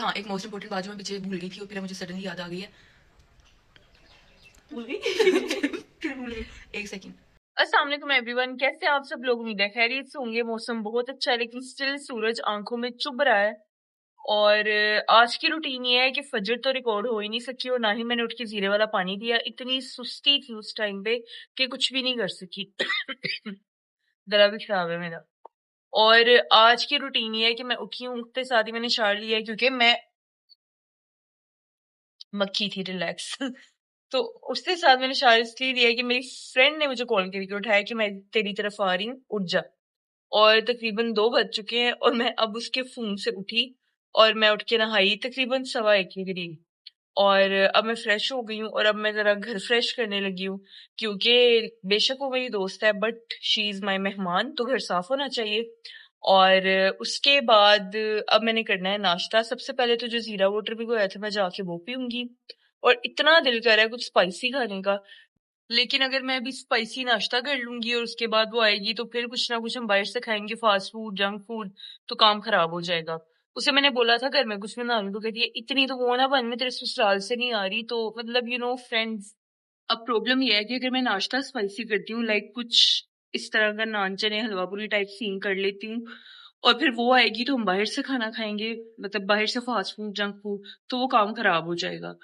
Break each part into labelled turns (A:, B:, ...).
A: हाँ, एक most important बात जो मैं पीछे भूल गई थी और फिर मुझे सडनली याद आ गई है। भूल गई फिर भूल गई। एक सेकंड।
B: अस्सलाम वालेकुम एवरीवन, कैसे आप सब लोग? उम्मीद है खैरियत से होंगे। मौसम बहुत अच्छा है लेकिन स्टिल सूरज आंखों में चुभ रहा है। और आज की रूटीन ये है कि फजर तो रिकॉर्ड हो ही नहीं सकी और ना ही मैंने उठ के जीरे वाला पानी दिया। इतनी सुस्ती थी उस टाइम पे कि कुछ भी नहीं कर सकी। गला भी खराब है मेरा। और आज की रूटीन ये है कि मैं उठी हूँ, उठते साथ ही मैंने शावर लिया है क्योंकि मैं मक्खी थी रिलैक्स। तो उसके साथ मैंने शावर इसलिए लिया है कि मेरी फ्रेंड ने मुझे कॉल करके उठाया कि मैं तेरी तरफ आ रही हूँ, उठ जा। और तकरीबन 2 बज चुके हैं और मैं अब उसके फ़ोन से उठी और मैं उठ के नहाई तकरीबन 1:15 के करीब। और अब मैं फ्रेश हो गई हूँ और अब मैं ज़रा घर फ्रेश करने लगी हूँ क्योंकि बेशक वो मेरी दोस्त है बट शी इज़ माय मेहमान, तो घर साफ होना चाहिए। और उसके बाद अब मैंने करना है नाश्ता। सबसे पहले तो जो ज़ीरा वाटर भिगोया था मैं जाके वो पीऊँगी। और इतना दिल कर रहा है कुछ स्पाइसी खाने का, लेकिन अगर मैं अभी स्पाइसी नाश्ता कर लूंगी और उसके बाद वो आएगी तो फिर कुछ ना कुछ हम बाहर से खाएंगे, फास्ट फूड, जंक फूड, तो काम खराब हो जाएगा। उसे मैंने बोला था घर में कुछ बना लूं तो कहती है इतनी तो वो ना बन, मैं तेरे ससुराल से नहीं आ रही। तो मतलब फ्रेंड्स, अब प्रॉब्लम ये है कि अगर मैं नाश्ता स्पाइसी करती हूँ लाइक कुछ इस तरह का नान चने हलवा पूरी टाइप सीन कर लेती हूँ और फिर वो आएगी तो हम बाहर से खाना खाएंगे, मतलब बाहर से फास्ट फूड, जंक फूड, तो वो काम खराब हो जाएगा।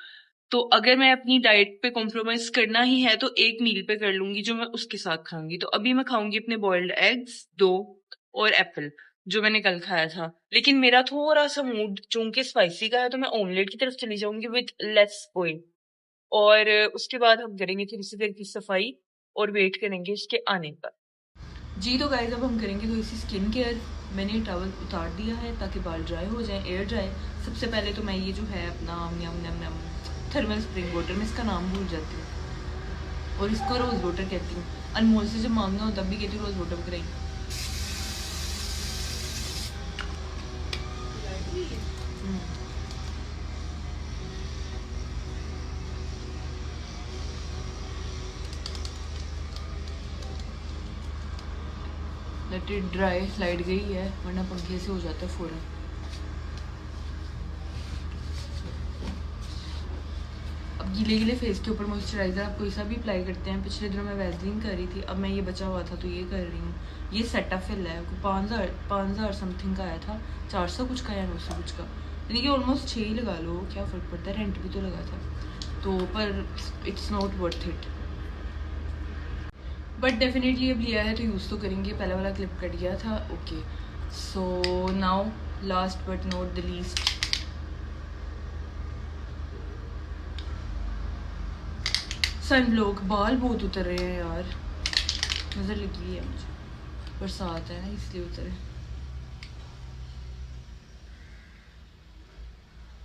B: तो अगर मैं अपनी डाइट पे कॉम्प्रोमाइज करना ही है तो एक मील पे कर लूंगी जो मैं उसके साथ खाऊंगी। तो अभी मैं खाऊंगी अपने बॉइल्ड एग्स 2 और एप्पल जो मैंने कल खाया था। लेकिन मेरा थोड़ा सा मूड चूंकि स्पाइसी का है तो मैं ऑमलेट की तरफ चली जाऊंगी विद लेस ऑयल। और उसके बाद हम करेंगे थोड़ी सी देर की सफाई और वेट करेंगे इसके आने का।
A: जी तो गाइस अब हम करेंगे थोड़ी सी स्किन केयर। मैंने टॉवल उतार दिया है ताकि बाल ड्राई हो जाए, एयर ड्राई। सबसे पहले तो मैं ये जो है अपना थर्मल स्प्रिंग वाटर, में इसका नाम भूल जाती हूँ और इसको रोज़ वाटर कहती हूँ। अनमोल से जब मांगना हो तब भी कहती हूँ रोज़ वाटर कराई। Let it dry. लाइट गई है वरना पंखे से हो जाता है फ़ौरन। अब गीले गीले फेस के ऊपर मॉइस्चराइज़र आप कोई सा भी अप्लाई करते हैं। पिछले दिनों मैं वैसलीन कर रही थी, अब मैं ये बचा हुआ था तो ये कर रही हूँ। ये सेटाफिल है, 5,000 समथिंग का आया था, 400 कुछ का या 900 कुछ का, यानी कि ऑलमोस्ट 6 ही लगा लो, क्या फ़र्क पड़ता है, रेंट भी तो लगा था। तो पर it's not worth it, but definitely अब लिया है तो यूज़ तो करेंगे। पहला वाला क्लिप कट गया था। Okay, so now last but not the least, sunblock. बाल बहुत उतर रहे हैं यार, नज़र लगी है मुझे, बरसात है ना इसलिए उतरे।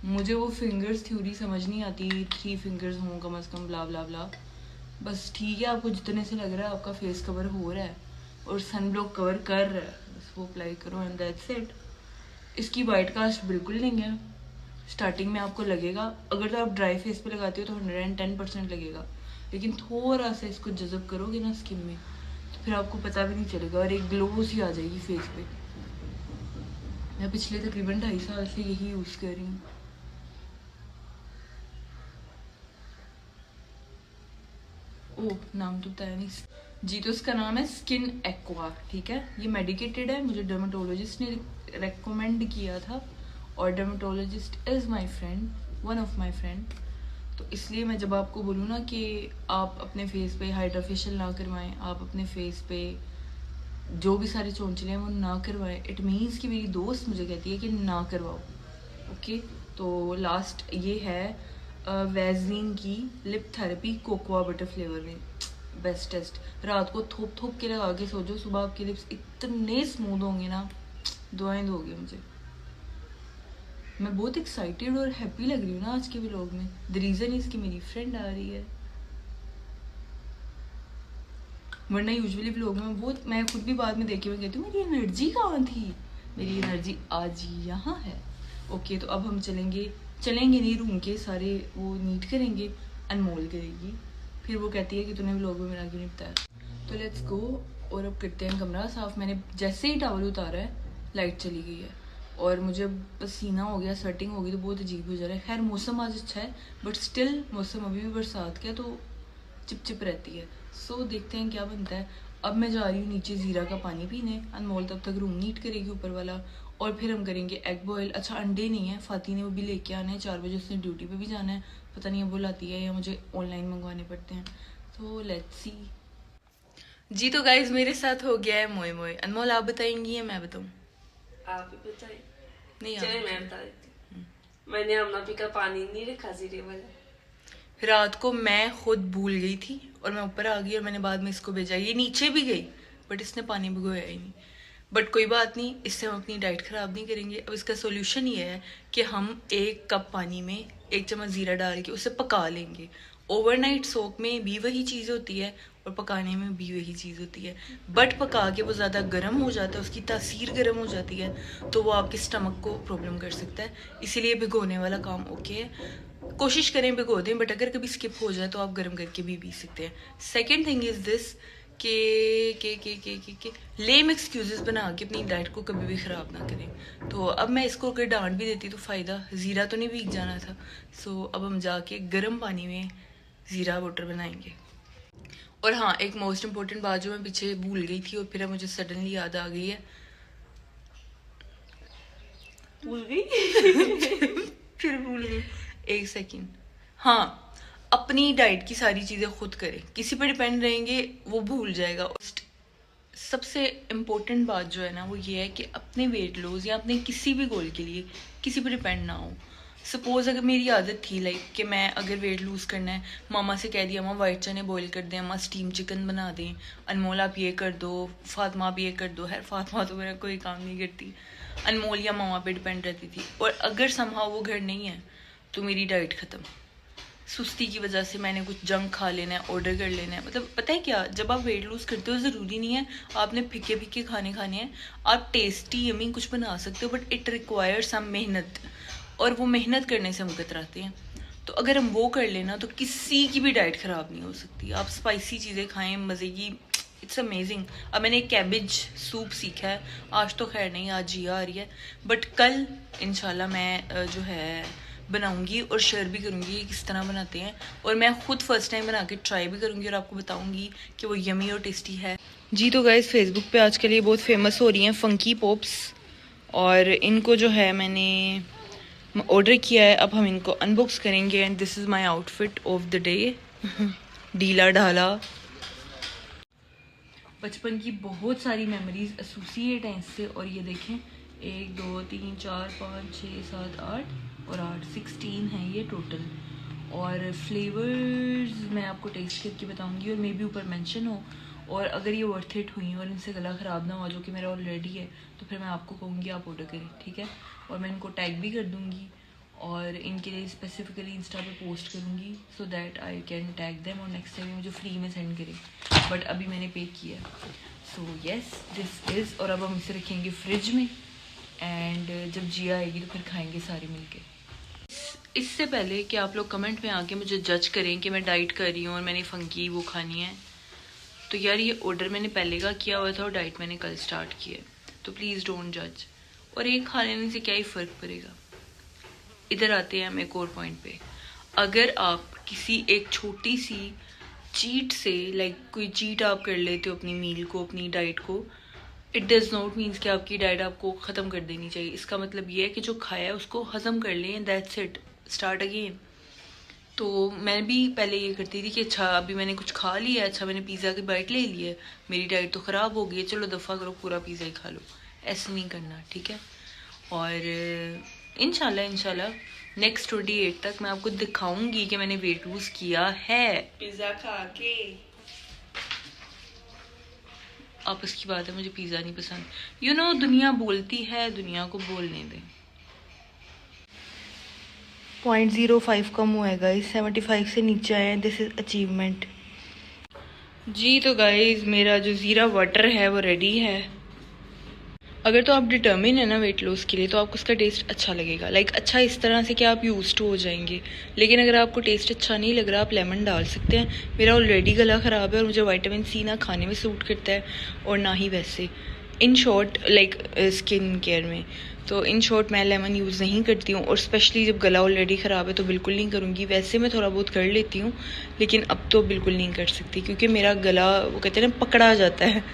A: मुझे वो फिंगर्स थ्योरी समझ नहीं आती, 3 फिंगर्स हों कम से कम, ब्ला ब्ला ब्ला। बस ठीक है, आपको जितने से लग रहा है आपका फेस कवर हो रहा है और सन ब्लॉक कवर कर रहा है, बस वो अप्लाई करो एंड दैट्स इट। इसकी वाइट कास्ट बिल्कुल नहीं है। स्टार्टिंग में आपको लगेगा, अगर तो आप ड्राई फेस पे लगाते हो तो 110% लगेगा, लेकिन थोड़ा सा इसको जज़ब करोगे ना स्किन में तो फिर आपको पता भी नहीं चलेगा और एक ग्लो सी आ जाएगी फेस पे। मैं पिछले तकरीबन 2.5 साल से यही यूज़ कर रही हूँ। ओह, नाम तो बताया नहीं जी। तो इसका नाम है स्किन एक्वा, ठीक है। ये मेडिकेटेड है, मुझे डर्माटोलॉजिस्ट ने रेकमेंड किया था और dermatologist is my friend, one of my friend. तो इसलिए मैं जब आपको बोलूँ ना कि आप अपने फेस पे हाइड्रा फेशियल ना करवाएं, आप अपने फेस पे जो भी सारे चौंचले हैं वो ना करवाएं, इट मीन्स कि मेरी दोस्त मुझे कहती है कि ना करवाओ। ओके, तो लास्ट ये है वैसलीन की lip therapy cocoa butter flavour में, बेस्ट टेस्ट। रात को थोप थोप के लगा के सो जाओ, सुबह आपके लिप्स इतने स्मूथ होंगे ना, दुआएं दोगे मुझे। मैं बहुत एक्साइटेड और हैप्पी लग रही हूँ ना आज के व्लॉग में। द रीज़न इज़ कि मेरी फ्रेंड आ रही है, वरना यूजुअली व्लॉग में बहुत, मैं खुद भी बाद में देखी मैं कहती हूँ मेरी एनर्जी कहाँ थी। मेरी एनर्जी आज यहाँ है। ओके, तो अब हम चलेंगे नहीं, रूम के सारे वो नीट करेंगे, अनमोल करेगी, फिर वो कहती है कि तूने व्लॉग में मेरा क्यों नहीं बताया। तो लेट्स गो और अब करते हैं कमरा साफ। मैंने जैसे ही टावल उतारा है लाइट चली गई है, और मुझे पसीना हो गया, स्वेटिंग हो गई, तो बहुत अजीब हो जा रहा है। खैर मौसम आज अच्छा है, बट स्टिल मौसम अभी भी बरसात का है, तो चिपचिप रहती है। सो देखते हैं क्या बनता है। अब मैं जा रही हूँ नीचे ज़ीरा का पानी पीने। अनमोल तब तक रूम नीट करेगी ऊपर वाला, और फिर हम करेंगे एग बॉयल। अच्छा अंडे नहीं है, फाती ने वो भी लेके आने हैं, 4 बजे उसने ड्यूटी पे भी जाना है। पता नहीं अब वो लाती है या मुझे ऑनलाइन मंगवाने पड़ते हैं, तो लेट्स सी। जी तो गाइज मेरे साथ हो गया है मोए मोए। अनमोल आप बताएंगी या मैं बताऊँ?
C: आप ही बताइए।
A: नहीं
C: चलिए मैं बता देती हूँ। मैंने अपना पी का पानी नहीं रखा जीरे वाला।
A: रात को मैं खुद भूल गई थी और मैं ऊपर आ गई और मैंने बाद में इसको भेजा। ये नीचे भी गई बट इसने पानी भिगोया ही नहीं। बट कोई बात नहीं, इससे हम अपनी डाइट ख़राब नहीं करेंगे। अब इसका सोल्यूशन ये है कि हम 1 कप पानी में 1 चम्मच ज़ीरा डाल के उसे पका लेंगे। ओवरनाइट सोक में भी वही चीज़ होती है और पकाने में भी वही चीज़ होती है, बट पका के वो ज़्यादा गर्म हो जाता है, उसकी तासीर गर्म हो जाती है, तो वो आपके स्टमक को प्रॉब्लम कर सकता है। इसीलिए भिगोने वाला काम ओके है, कोशिश करें भिगो दें, बट अगर कभी स्किप हो जाए तो आप गर्म करके भी पी सकते हैं। सेकेंड थिंग इज़ दिस के लेम एक्सक्यूजेस बना के अपनी डाइट को कभी भी ख़राब ना करें। तो अब मैं इसको अगर डांट भी देती तो फ़ायदा, ज़ीरा तो नहीं भीग जाना था। सो अब हम जाके गर्म पानी में ज़ीरा वाटर बनाएंगे। और हाँ, एक मोस्ट इम्पॉर्टेंट बात जो मैं पीछे भूल गई थी और फिर मुझे सडनली याद आ गई है।
C: भूल गई।
A: फिर भूल गई, 1 सेकेंड। हाँ, अपनी डाइट की सारी चीज़ें खुद करें, किसी पर डिपेंड रहेंगे वो भूल जाएगा। सबसे इम्पोर्टेंट बात जो है ना वो ये है कि अपने वेट लॉस या अपने किसी भी गोल के लिए किसी पर डिपेंड ना हो। सपोज़ अगर मेरी आदत थी लाइक कि मैं अगर वेट लूज़ करना है, मामा से कह दिया अम्मा वाइट चने बॉईल कर दें, अम्मा स्टीम चिकन बना दें, अनमोल आप ये कर दो, फातिमा आप ये कर दो। है फातिमा तो मेरा कोई काम नहीं करती, अनमोल या मामा पे डिपेंड रहती थी। और अगर समहाउ वो घर नहीं है तो मेरी डाइट ख़त्म। सुस्ती की वजह से मैंने कुछ जंक खा लेना है, ऑर्डर कर लेना है। मतलब पता है क्या, जब आप वेट लूज़ करते हो ज़रूरी नहीं है आपने फीके फीके खाने हैं। आप टेस्टी यमी कुछ बना सकते हो, बट इट रिक्वायर सम मेहनत, और वो मेहनत करने से हम कतराते हैं। तो अगर हम वो कर लेना तो किसी की भी डाइट ख़राब नहीं हो सकती। आप स्पाइसी चीज़ें खाएं, मज़े की, इट्स अमेजिंग। अब मैंने कैबेज सूप सीखा है, आज तो खैर नहीं, आज जिया आ रही है, बट कल इंशाल्लाह मैं जो है बनाऊंगी और शेयर भी करूंगी किस तरह बनाते हैं। और मैं खुद फर्स्ट टाइम बना के ट्राई भी करूंगी और आपको बताऊंगी कि वो यमी और टेस्टी है। जी तो गाइस फेसबुक पे आजकल ये बहुत फेमस हो रही हैं फंकी पॉप्स, और इनको जो है मैंने ऑर्डर किया है। अब हम इनको अनबॉक्स करेंगे and this is my outfit of the day. ढीला ढाला। बचपन की बहुत सारी मेमोरीज एसोसिएट हैं इससे। और ये देखें 1 2 3 4 5 6 7 8 और 8 16 हैं ये टोटल। और फ्लेवर्स मैं आपको टेस्ट करके बताऊंगी और मे बी ऊपर मेंशन हो। और अगर ये वर्थ इट हुई और इनसे गला ख़राब ना हो, जो कि मेरा ऑलरेडी है, तो फिर मैं आपको कहूँगी आप ऑर्डर करें, ठीक है। और मैं इनको टैग भी कर दूँगी और इनके लिए स्पेसिफिकली इंस्टा पे पोस्ट करूँगी so that I can tag them और नेक्स्ट टाइम मुझे फ्री में सेंड करें। बट अभी मैंने पे किया, सो येस दिस इज़। और अब हम इसे रखेंगे फ्रिज में एंड जब जिया आएगी तो फिर खाएंगे सारे मिलके। इससे पहले कि आप लोग कमेंट में आके मुझे जज करें कि मैं डाइट कर रही हूँ और मैंने फंकी वो खानी है, तो यार ये ऑर्डर मैंने पहले का किया हुआ था और डाइट मैंने कल स्टार्ट की है, तो प्लीज़ डोंट जज। और एक खा लेने से क्या ही फ़र्क पड़ेगा। इधर आते हैं हम एक और पॉइंट पे। अगर आप किसी एक छोटी सी चीट से लाइक कोई चीट आप कर लेते हो अपनी मील को, अपनी डाइट को, इट डज नॉट मीन्स कि आपकी डाइट आपको ख़त्म कर देनी चाहिए। इसका मतलब ये है कि जो खाया है उसको हज़म कर लें, दैट्स इट, स्टार्ट अगेन। तो मैं भी पहले ये करती थी कि अच्छा अभी मैंने कुछ खा लिया, अच्छा मैंने पिज़्ज़ा की बाइट ले ली है, मेरी डाइट तो ख़राब हो गई है, चलो दफ़ा करो पूरा पिज़्ज़ा ही खा लो। ऐसे नहीं करना, ठीक है। और इंशाल्लाह नेक्स्ट 28 तक मैं आपको दिखाऊंगी कि मैंने वेट लूज़ किया है
C: पिज्जा खा के।
A: आपस की बात है, मुझे पिज़्ज़ा नहीं पसंद। यू नो दुनिया बोलती है, दुनिया को बोलने दें। 0.05 कम हुआ है गाइस, 75 से नीचे आए हैं, दिस इज़ अचीवमेंट। जी तो गाइस मेरा जो ज़ीरा वाटर है वो रेडी है। अगर तो आप डिटर्मिन है ना वेट लॉस के लिए, तो आपको उसका टेस्ट अच्छा लगेगा। लाइक अच्छा इस तरह से कि आप यूज्ड हो जाएंगे। लेकिन अगर आपको टेस्ट अच्छा नहीं लग रहा, आप लेमन डाल सकते हैं। मेरा ऑलरेडी गला ख़राब है और मुझे विटामिन सी ना खाने में सूट करता है और ना ही वैसे। In short like skin care में, तो इन शॉर्ट मैं लेमन यूज़ नहीं करती हूँ, और स्पेशली जब गला ऑलरेडी ख़राब है तो बिल्कुल नहीं करूँगी। वैसे मैं थोड़ा बहुत कर लेती हूँ, लेकिन अब तो बिल्कुल नहीं कर सकती क्योंकि मेरा गला वो कहते हैं ना पकड़ा जाता है,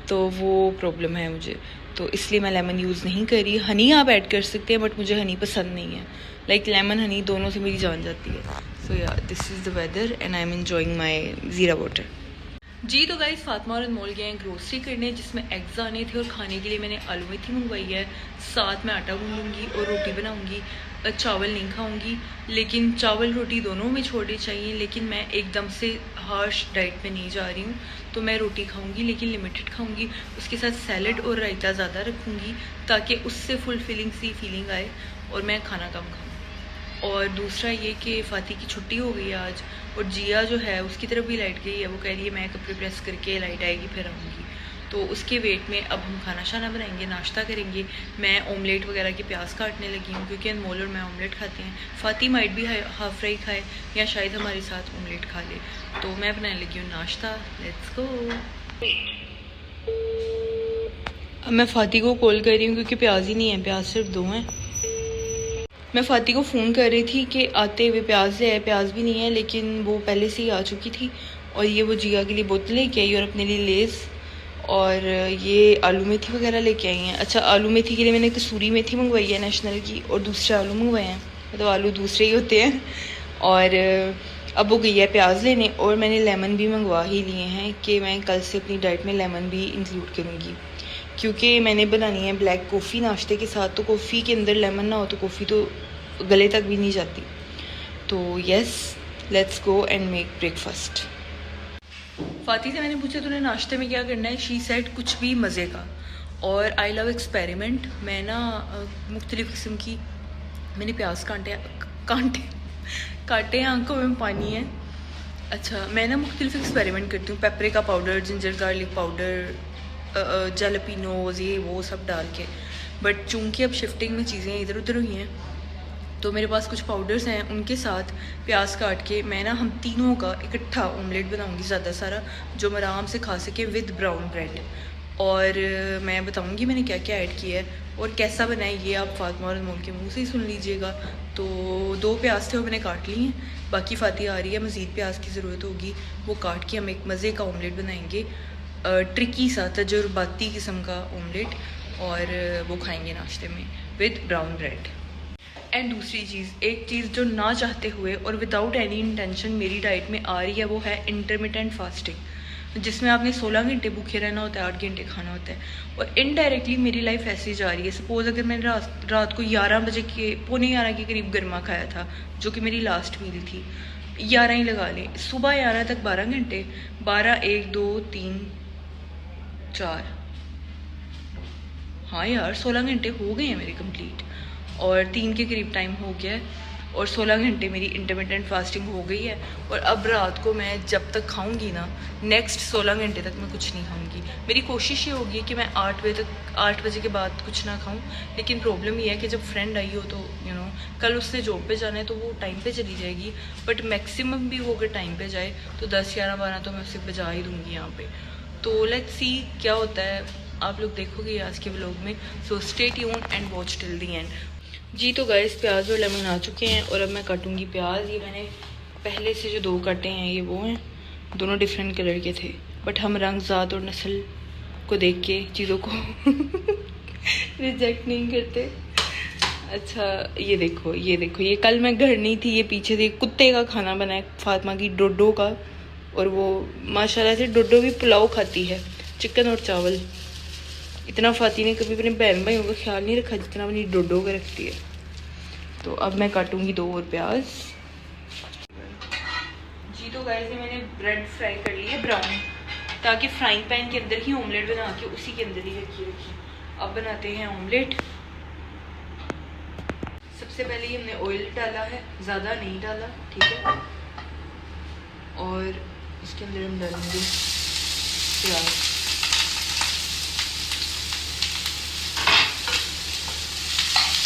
A: तो वो प्रॉब्लम है मुझे, तो इसलिए मैं लेमन यूज़ नहीं करी। हनी आप ऐड कर सकते हैं, बट मुझे हनी पसंद नहीं है। लाइक लेमन हनी दोनों से मेरी जान जाती है। सो या this is the weather and I am enjoying my jeera water. जी तो गाइस फातिमा और अनमोल गए हैं ग्रोसरी करने, जिसमें एग्स आने थे और खाने के लिए मैंने आलू मेथी मंगवाई है। साथ में आटा गूंदूंगी और रोटी बनाऊंगी। चावल नहीं खाऊंगी, लेकिन चावल रोटी दोनों में छोड़नी चाहिए। लेकिन मैं एकदम से हार्श डाइट में नहीं जा रही हूँ, तो मैं रोटी खाऊंगी लेकिन लिमिटेड खाऊंगी। उसके साथ सैलड और रायता ज़्यादा रखूँगी ताकि उससे फुलफिलिंग सी फीलिंग आए और मैं खाना कम खाऊँ। और दूसरा ये कि फ़ाती की छुट्टी हो गई है आज, और जिया जो है उसकी तरफ भी लाइट गई है। वो कह रही है मैं कपड़े प्रेस करके लाइट आएगी फिर आऊँगी, तो उसके वेट में अब हम खाना शाना बनाएंगे, नाश्ता करेंगे। मैं ऑमलेट वगैरह की प्याज काटने लगी हूँ क्योंकि अनमोल और मैं ऑमलेट खाते हैं। फ़ाती माइट भी हाफ फ्राई खाए या शायद हमारे साथ ऑमलेट खा ले, तो मैं बनाने लगी हूँ नाश्ता। Let's go. अब मैं फ़ाती को कॉल कर रही हूँ क्योंकि प्याज ही नहीं है, प्याज सिर्फ 2 हैं। मैं फ़ाती को फ़ोन कर रही थी कि आते हुए प्याज ले आए, प्याज भी नहीं है, लेकिन वो पहले से ही आ चुकी थी। और ये वो जिया के लिए बोतल लेके आई और अपने लिए लेज़, और ये आलू मेथी वगैरह लेके आई हैं। अच्छा, आलू मेथी के लिए मैंने कसूरी मेथी मंगवाई है नेशनल की, और दूसरे आलू मंगवाए हैं, मतलब आलू दूसरे ही होते हैं। और अब वो गई है प्याज लेने, और मैंने लेमन भी मंगवा ही लिए हैं कि मैं कल से अपनी डाइट में लेमन भी इंक्लूड करूँगी, क्योंकि मैंने बनानी है ब्लैक कॉफ़ी नाश्ते के साथ। तो कॉफ़ी के अंदर लेमन ना हो तो कॉफ़ी तो गले तक भी नहीं जाती। तो yes, let's go and make breakfast. Fati से मैंने पूछा तूने नाश्ते में क्या करना है, शी सेड कुछ भी मज़े का। और आई लव एक्सपेरिमेंट। मैं ना मुख्तलिफ़ किस्म की, मैंने प्याज काटे हैं, आंखों में पानी है। अच्छा, मैं ना मुख्तलिफ़ एक्सपेरिमेंट करती हूँ, paprika powder, ginger garlic powder, jalapenos, ये वो सब डाल के। बट चूंकि अब शिफ्टिंग में चीज़ें इधर उधर हुई हैं, तो मेरे पास कुछ पाउडर्स हैं, उनके साथ प्याज काट के मैं ना हम तीनों का इकट्ठा ऑमलेट बनाऊंगी ज़्यादा सारा, जो मैं आराम से खा सके विद ब्राउन ब्रेड। और मैं बताऊंगी मैंने क्या क्या ऐड किया है और कैसा बना है, ये आप फातिमा और अनमोल के मुंह से ही सुन लीजिएगा। तो 2 प्याज थे वो मैंने काट लिए हैं, बाकी फ़ाती आ रही है, मज़ीद प्याज की ज़रूरत होगी, वो काट के हम एक मज़े का ऑमलेट बनाएंगे, ट्रिकी सा तजुर्बाती किस्म का ऑमलेट, और वो खाएंगे नाश्ते में विद ब्राउन ब्रेड। एंड दूसरी चीज़, एक चीज़ जो ना चाहते हुए और विदाउट एनी इंटेंशन मेरी डाइट में आ रही है, वो है इंटरमिटेंट फास्टिंग, जिसमें आपने 16 घंटे भूखे रहना होता है, 8 घंटे खाना होता है। और इनडायरेक्टली मेरी लाइफ ऐसी जा रही है। सपोज़ अगर मैंने रात को 11 बजे के, 11:45 के करीब गर्मा खाया था, जो कि मेरी लास्ट मील थी, 11 ही लगा लें, सुबह 11 तक 12 घंटे, 12, 1, 2, 3, 4, हाँ यार 16 घंटे हो गए हैं मेरे कंप्लीट, और 3 के करीब टाइम हो गया है, और 16 घंटे मेरी इंटरमिटेंट फास्टिंग हो गई है। और अब रात को मैं जब तक खाऊंगी ना, नेक्स्ट 16 घंटे तक मैं कुछ नहीं खाऊंगी। मेरी कोशिश ये होगी कि मैं 8 बजे के बाद कुछ ना खाऊं, लेकिन प्रॉब्लम ये है कि जब फ्रेंड आई हो तो कल उसने जॉब पे जाना है तो वो टाइम पे चली जाएगी, बट मैक्सिमम भी वो अगर टाइम पे जाए तो 10, 11, 12 तो मैं उसे बजा ही दूँगी यहाँ पे। तो लेट्स सी क्या होता है, आप लोग देखोगे आज के व्लॉग में। So stay tuned and watch till the end. जी तो गाइस प्याज और लेमन आ चुके हैं, और अब मैं काटूंगी प्याज। ये मैंने पहले से जो 2 काटे हैं, ये वो हैं, दोनों डिफरेंट कलर के थे, बट हम रंग ज़ात और नस्ल को देख के चीज़ों को रिजेक्ट नहीं करते। अच्छा ये देखो, ये कल मैं घर नहीं थी, ये पीछे से कुत्ते का खाना बना है फातिमा की, डोडो का, और वो माशाल्लाह से डोडो भी पुलाव खाती है, चिकन और चावल। इतना फ़ाती ने कभी अपने बहन भाइयों का ख्याल नहीं रखा जितना अपनी डोडो का रखती है। तो अब मैं काटूंगी 2 और प्याज। जी तो गाइस मैंने ब्रेड फ्राई कर ली है ब्राउन, ताकि फ्राइंग पैन के अंदर ही ऑमलेट बना के उसी के अंदर ही रखी। अब बनाते हैं ऑमलेट। सबसे पहले ही हमने ऑयल डाला है, ज़्यादा नहीं डाला, ठीक है, और इसके अंदर हम डालेंगे प्याज।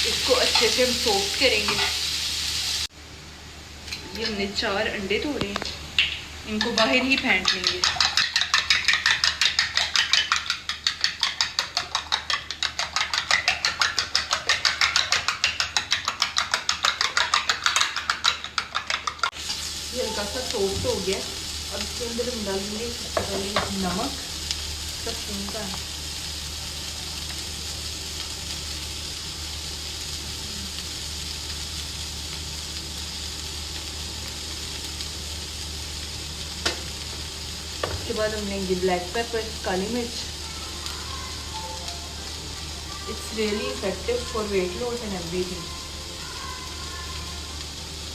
A: इसको अच्छे से हम सॉफ्ट करेंगे। ये हमने 4 अंडे तोड़े हैं, इनको बाहर ही फेंट लेंगे। ये हल्का सा सॉफ्ट हो गया। अब इसके अंदर हम डाल देंगे सबसे पहले नमक, सब चीनी का। उसके बाद हम लेंगे ब्लैक पेपर, काली मिर्च। It's really effective for weight loss and everything.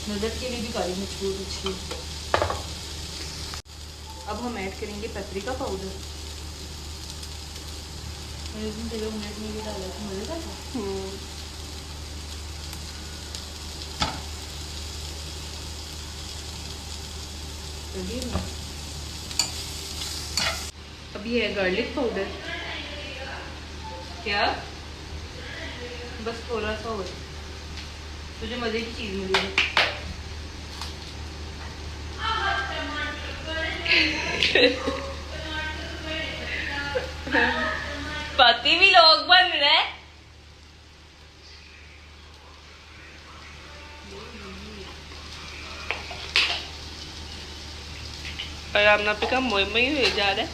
A: नजर के लिए भी काली मिर्च बहुत अच्छी है। अब हम ऐड करेंगे पेपरिका पाउडर। मैंने इसमें तेरे ऑमलेट में भी डाला था, मज़ेदार था। अब ये है गार्लिक पाउडर। क्या बस थोड़ा सा हो, तुझे मज़े की चीज़ मिलेगी।
B: पति भी लोग बन रहे हैं।
C: और आपने पिका मोई मोई हो जा रहा है।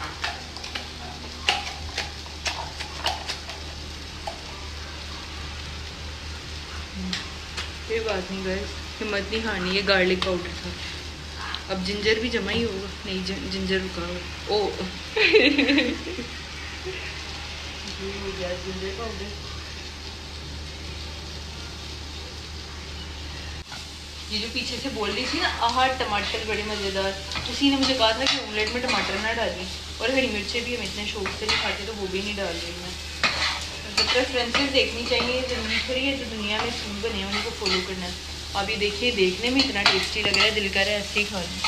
A: कोई बात नहीं गाइस, हिम्मत नहीं हारनी, ये गार्लिक पाउडर था। अब जिंजर भी जमा ही होगा। नहीं, जिंजर रुका हो। ओ हो गया जिंजर पाउडर। ये जो पीछे से बोल रही थी ना, आहा टमाटर बड़े मज़ेदार, उसी ने मुझे कहा था कि ऑमलेट में टमाटर ना डाली। और हरी मिर्चें भी हम इतने शौक से नहीं खाते, तो वो भी नहीं डाल रही मैं। जब प्रेफरेंसेस देखनी चाहिए, ज़रूरी थोड़ी है जो दुनिया में फूड बने हैं उनको फॉलो करना है। अब ये देखिए, देखने में इतना टेस्टी लग रहा है, दिल कर रहा है ऐसे ही खा लूँ।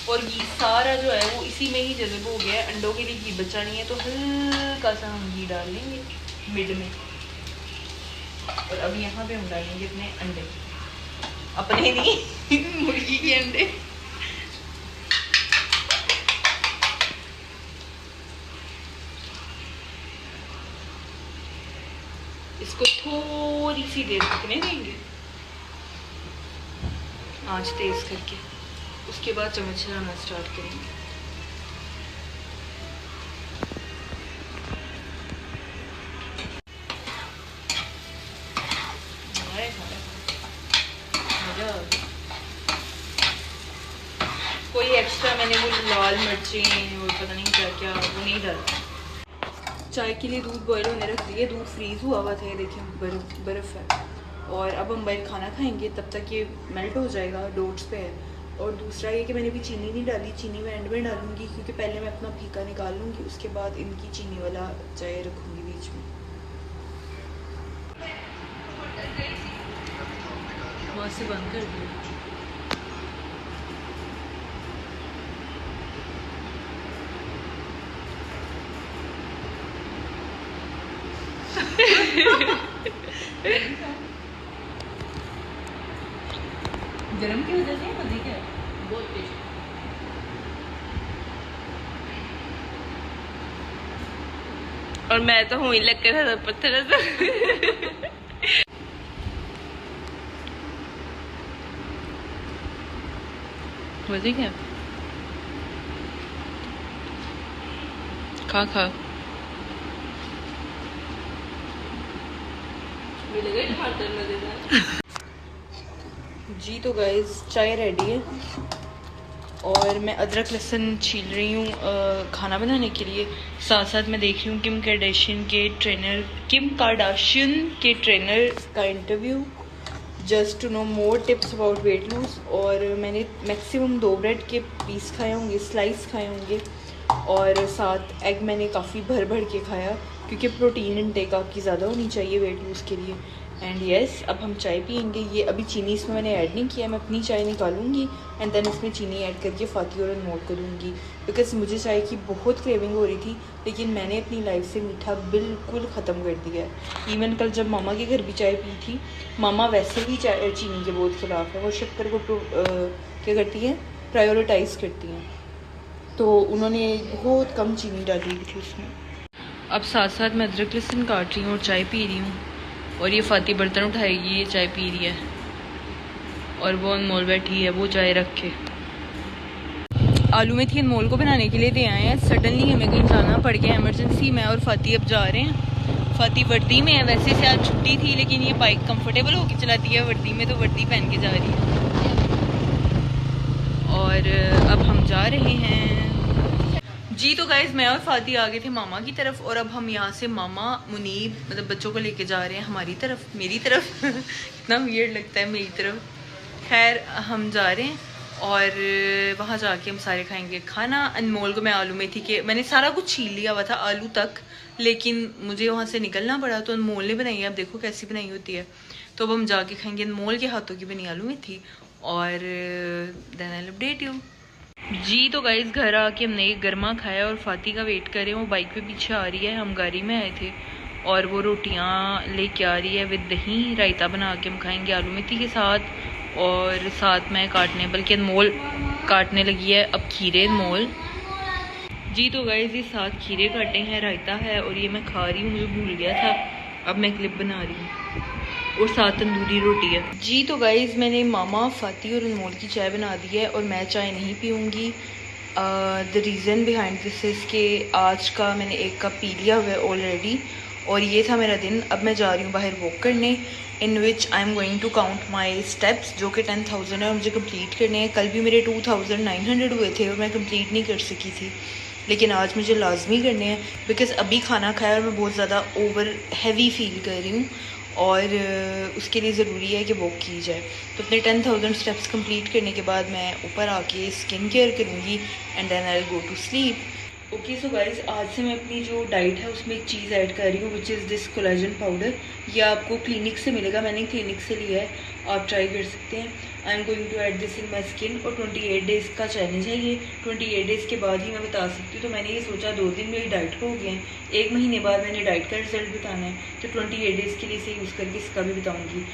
A: और घी सारा जो है वो इसी में ही जज़ब हो गया है। अंडों के लिए घी बचा नहीं है, तो हल्का सा हम घी डाल लेंगे मिड में। और अब यहाँ पे हम डालेंगे अपने अंडे, अपने नहीं मुर्गी के अंडे। इसको थोड़ी सी देर पकने देंगे, आंच तेज करके। उसके बाद चम्मच चलाना स्टार्ट करेंगे। कोई एक्स्ट्रा मैंने वो लाल मिर्चें और पता नहीं क्या क्या वो नहीं डाला। चाय के लिए दूध बॉयल होने रख दिए, दूध फ्रीज़ हुआ हुआ था, ये देखिए बर्फ़ है। और अब हम बैठ खाना खाएंगे, तब तक ये मेल्ट हो जाएगा, डोट्स पे है। और दूसरा ये कि मैंने भी चीनी नहीं डाली, चीनी मैं एंड में डालूंगी, क्योंकि पहले मैं अपना फीका निकाल लूँगी, उसके बाद इनकी चीनी वाला चाय रखूँगी बीच में। वहाँ से बंद कर दिया। गरम की वजह से मजे क्या है, बहुत टेस्टी।
C: और मैं तो हूँ ही लग कर पत्थर
A: मजे क्या, खा खा।
C: मिलेगा टमाटर मजेदार।
A: जी तो गाइस चाय रेडी है और मैं अदरक लहसुन छील रही हूँ खाना बनाने के लिए। साथ साथ मैं देख रही हूँ किम कार्दाशियन के ट्रेनर का interview, just to know more tips about weight lose. और मैंने मैक्सिमम 2 ब्रेड के पीस खाए होंगे, स्लाइस खाए होंगे, और साथ एग मैंने काफ़ी भर भर के खाया, क्योंकि प्रोटीन इनटेक आपकी ज़्यादा होनी चाहिए वेट लूज़ के लिए। एंड यस, अब हम चाय पियेंगे। ये अभी चीनी इसमें मैंने ऐड नहीं किया, मैं अपनी चाय निकालूंगी एंड देन इसमें चीनी ऐड करके फाती और अनमोल करूँगी, बिकॉज मुझे चाय की बहुत क्रेविंग हो रही थी, लेकिन मैंने अपनी लाइफ से मीठा बिल्कुल ख़त्म कर दिया है। इवन कल जब मामा के घर भी चाय पी थी, मामा वैसे ही चाय चीनी के बहुत ख़िलाफ़ है, वो शक्कर को क्या करती हैं, प्रायोरिटाइज़ करती हैं, तो उन्होंने बहुत कम चीनी डाली हुई थी उसमें। अब साथ साथ मैं अदरक लहसुन काट रही हूँ और चाय पी रही हूँ, और ये फाती बर्तन उठाएगी, ये चाय पी रही है। और वो अनमोल बैठी है वो चाय रख के। आलू मेथी अनमोल को बनाने के लिए दे आए हैं। सडनली हमें कहीं जाना पड़ गया इमरजेंसी। मैं और फाती अब जा रहे हैं। फाती वर्दी में है, वैसे से आज छुट्टी थी लेकिन ये बाइक कंफर्टेबल होके चलाती है वर्दी में, तो वर्दी पहन के जा रही है। और अब हम जा रहे हैं जी। तो गाइज मैं और फाती आ गए थे मामा की तरफ और अब हम यहाँ से मामा मुनीब मतलब बच्चों को लेके जा रहे हैं हमारी तरफ, मेरी तरफ इतना वियर्ड लगता है मेरी तरफ। खैर हम जा रहे हैं और वहाँ जाके हम सारे खाएंगे खाना। अनमोल को मैं आलू मेथी के मैंने सारा कुछ छील लिया हुआ था आलू तक, लेकिन मुझे वहाँ से निकलना पड़ा तो अनमोल ने बनाई है। अब देखो कैसी बनाई होती है। तो अब हम जाके खाएंगे अनमोल के हाथों की बनी आलू मेथी और then I will update you जी। तो गाइस घर आके हमने एक गर्मा खाया और फाती का वेट कर रहे हैं। वो बाइक पे पीछे आ रही है, हम गाड़ी में आए थे और वो रोटियाँ लेके आ रही है विद दही। रायता बना के हम खाएंगे आलू मेथी के साथ और साथ में काटने, बल्कि अनमोल काटने लगी है अब खीरे अनमोल जी। तो गाइस ये 7 खीरे काटे हैं, रायता है और ये मैं खा रही हूँ, मुझे भूल गया था। अब मैं क्लिप बना रही हूँ और साथ तंदूरी रोटी है जी। तो गाइस मैंने मामा फाती और अनमोल की चाय बना दी है और मैं चाय नहीं पीऊँगी। The reason behind this is के आज का मैंने 1 कप पी लिया हुआ है ऑलरेडी और ये था मेरा दिन। अब मैं जा रही हूँ बाहर वॉक करने, in which I am going to count my steps, जो कि 10,000 है और मुझे कंप्लीट करने हैं। कल भी मेरे 2,900 हुए थे और मैं कंप्लीट नहीं कर सकी थी, लेकिन आज मुझे लाजमी करने हैं बिकॉज़ अभी खाना खाया और मैं बहुत ज़्यादा ओवर हैवी फील कर रही हूँ और उसके लिए ज़रूरी है कि वॉक की जाए। तो अपने 10,000 स्टेप्स कंप्लीट करने के बाद मैं ऊपर आके स्किन केयर करूँगी and then I will go to sleep. Okay so guys आज से मैं अपनी जो डाइट है उसमें एक चीज़ ऐड कर रही हूँ which is this collagen powder. ये आपको क्लिनिक से मिलेगा, मैंने क्लिनिक से लिया है, आप ट्राई कर सकते हैं। I am going to add this in my skin और 28 डेज़ का चैलेंज है ये। 28 डेज़ के बाद ही मैं बता सकती हूँ। तो मैंने ये सोचा 2 दिन मेरी डाइट हो गए हैं, 1 महीने बाद मैंने डाइट का रिजल्ट बताना है, तो 28 डेज़ के लिए इसे यूज़ करके इसका भी बताऊँगी।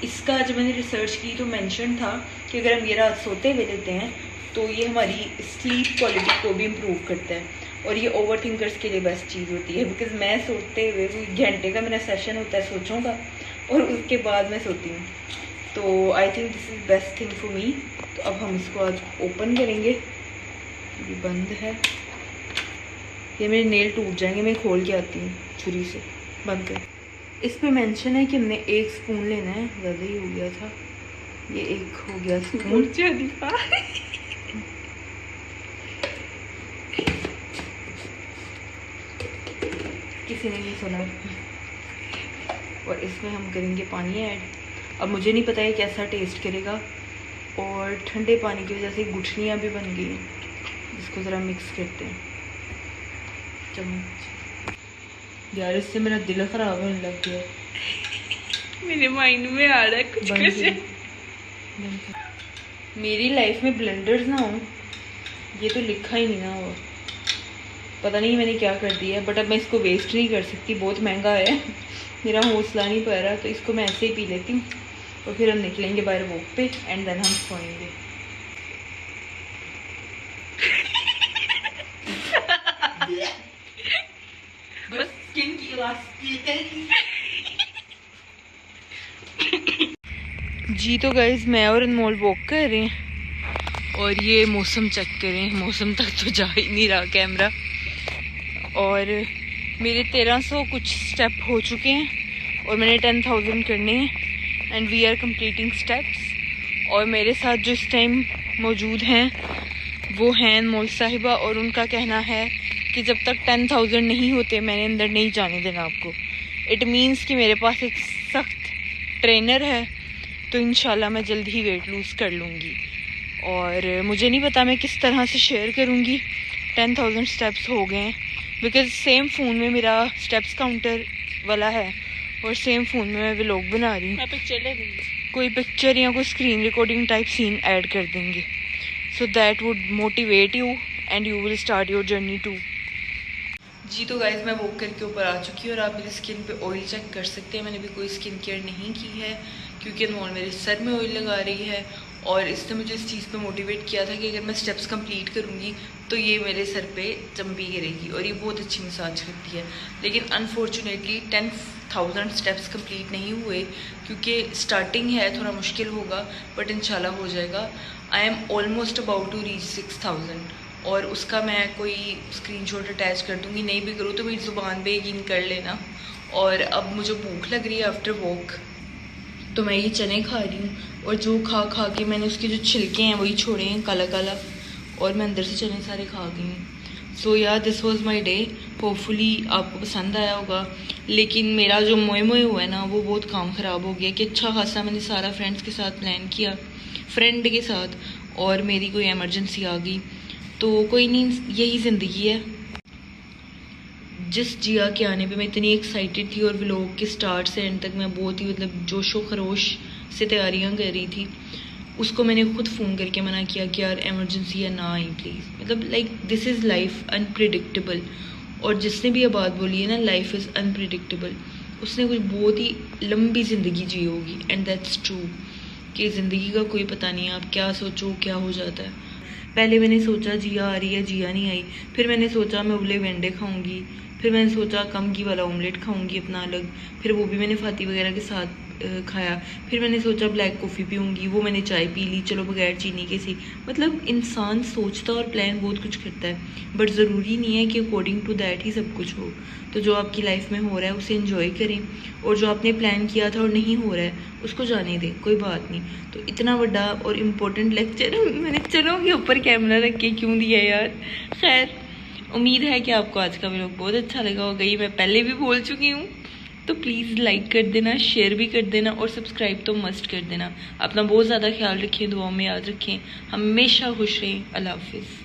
A: इसका जब मैंने रिसर्च की तो मेंशन था कि अगर हम ये रात सोते हुए लेते हैं तो ये हमारी स्लीप क्वालिटी को भी इम्प्रूव करता है और ये ओवर थिंकर्स के लिए बेस्ट चीज़ होती है। बिकॉज मैं सोते हुए 1 घंटे का मेरा सेशन होता है सोचों का और उसके बाद मैं सोती हूँ, तो I think this is best thing for me. तो अब हम इसको आज ओपन करेंगे, ये बंद है, ये मेरे नेल टूट जाएंगे, मैं खोल के आती हूँ छुरी से, बंद कर। इस पे मेंशन है कि हमने 1 स्पून लेना है, ज़्यादा ही हो गया था, ये 1 हो गया स्पून। किसी ने नहीं सुना। और इसमें हम करेंगे पानी ऐड। अब मुझे नहीं पता है कैसा टेस्ट करेगा और ठंडे पानी की वजह से गुठलियाँ भी बन गई हैं। इसको ज़रा मिक्स करते हैं चम्मच। यार इससे मेरा दिल ख़राब होने लग गया,
C: मेरे माइंड में आ रहा है कुछ कुछ।
A: मेरी लाइफ में ब्लेंडर्स ना हो, ये तो लिखा ही नहीं ना हो, पता नहीं मैंने क्या कर दिया। बट अब मैं इसको वेस्ट नहीं कर सकती, बहुत महंगा है, मेरा हौसला नहीं पड़ रहा, तो इसको मैं ऐसे ही पी लेती हूँ और फिर हम निकलेंगे बाहर वॉक पे एंड देन हम सोएंगे। बस स्किन की जी। तो गाइज मैं और अनमोल वॉक कर रहे हैं और ये मौसम चेक करें, मौसम तक तो जा ही नहीं रहा कैमरा। और मेरे 1300 कुछ स्टेप हो चुके हैं और मैंने 10,000 करने हैं and we are completing steps. और मेरे साथ जो इस टाइम मौजूद हैं वो हैं अनमोल साहिबा और उनका कहना है कि जब तक 10,000 नहीं होते मैंने अंदर नहीं जाने देना आपको। इट मीन्स कि मेरे पास एक सख्त ट्रेनर है, तो इंशाल्लाह मैं जल्द ही वेट लूज़ कर लूँगी। और मुझे नहीं पता मैं किस तरह से शेयर करूँगी। 10,000 स्टेप्स हो गए हैं बिकॉज़ सेम फ़ोन में मेरा स्टेप्स काउंटर वाला है और सेम फ़ोन में मैं व्लॉग बना रही हूँ।
C: मैं पिक्चर ले लूँगी,
A: कोई पिक्चर या कोई screen recording type scene add कर देंगे, so that would motivate you and you will start your journey too जी। तो गाइज मैं वॉक करके ऊपर आ चुकी हूँ और आप मेरी स्किन पे ऑयल चेक कर सकते हैं। मैंने भी कोई स्किन केयर नहीं की है क्योंकि अनमोल मेरे सर में ऑयल लगा रही है और इसने मुझे इस चीज़ पे मोटिवेट किया था कि अगर मैं स्टेप्स कंप्लीट करूँगी तो ये मेरे सर पे चंपी करेगी और ये बहुत अच्छी मसाज करती है। लेकिन अनफॉर्चुनेटली 1000 स्टेप्स कंप्लीट नहीं हुए, क्योंकि स्टार्टिंग है, थोड़ा मुश्किल होगा, बट इंशाल्लाह हो जाएगा। I am almost about to reach 6000, और उसका मैं कोई स्क्रीनशॉट अटैच कर दूँगी, नहीं भी करूँ तो मेरी ज़ुबान पे यकीन कर लेना। और अब मुझे भूख लग रही है आफ्टर वॉक, तो मैं ये चने खा रही हूँ, और जो खा खा के मैंने उसके जो छिलके हैं वही छोड़े हैं काला काला, और मैं अंदर से चने सारे खा गई हूँ। सो या this was my day. Hopefully आपको पसंद आया होगा, लेकिन मेरा जो मोए मोए हुआ है ना, वो बहुत काम ख़राब हो गया कि अच्छा खासा मैंने सारा फ्रेंड्स के साथ प्लान किया, फ्रेंड के साथ, और मेरी कोई एमरजेंसी आ गई। तो कोई नहीं, यही ज़िंदगी है। जिस जिया के आने पे मैं इतनी एक्साइटेड थी, और व्लॉग के स्टार्ट से एंड तक मैं बहुत ही मतलब जोशो खरोश से तैयारियां कर रही थी, उसको मैंने खुद फ़ोन करके मना किया कि यार एमरजेंसी है, ना आई प्लीज़। मतलब like this is life unpredictable. और जिसने भी ये बात बोली है ना, लाइफ इज़ अनप्रिडिक्टेबल, उसने कुछ बहुत ही लंबी ज़िंदगी जी होगी, एंड दैट्स ट्रू कि ज़िंदगी का कोई पता नहीं है, आप क्या सोचो क्या हो जाता है। पहले मैंने सोचा जिया आ रही है, जिया नहीं आई। फिर मैंने सोचा मैं उबले वेंडे खाऊंगी। फिर मैंने सोचा कम घी वाला ऑमलेट खाऊंगी अपना अलग, फिर वो भी मैंने फाती वगैरह के साथ खाया। फिर मैंने सोचा ब्लैक कॉफ़ी पीऊँगी, वो मैंने चाय पी ली, चलो बगैर चीनी के सी। मतलब इंसान सोचता और प्लान बहुत कुछ करता है, बट ज़रूरी नहीं है कि अकॉर्डिंग टू दैट ही सब कुछ हो। तो जो आपकी लाइफ में हो रहा है उसे एंजॉय करें, और जो आपने प्लान किया था और नहीं हो रहा है उसको जाने दें, कोई बात नहीं। तो इतना बड़ा और इम्पोर्टेंट लेक्चर मैंने चनों के ऊपर कैमरा रख के क्यों दिया यार। खैर, उम्मीद है कि आपको आज का व्लॉग बहुत अच्छा लगा होगा, ये मैं पहले भी बोल चुकी हूँ। तो प्लीज़ लाइक कर देना, शेयर भी कर देना, और सब्सक्राइब तो मस्ट कर देना। अपना बहुत ज़्यादा ख्याल रखें, दुआओं में याद रखें, हमेशा खुश रहें। अल्लाह हाफिज़।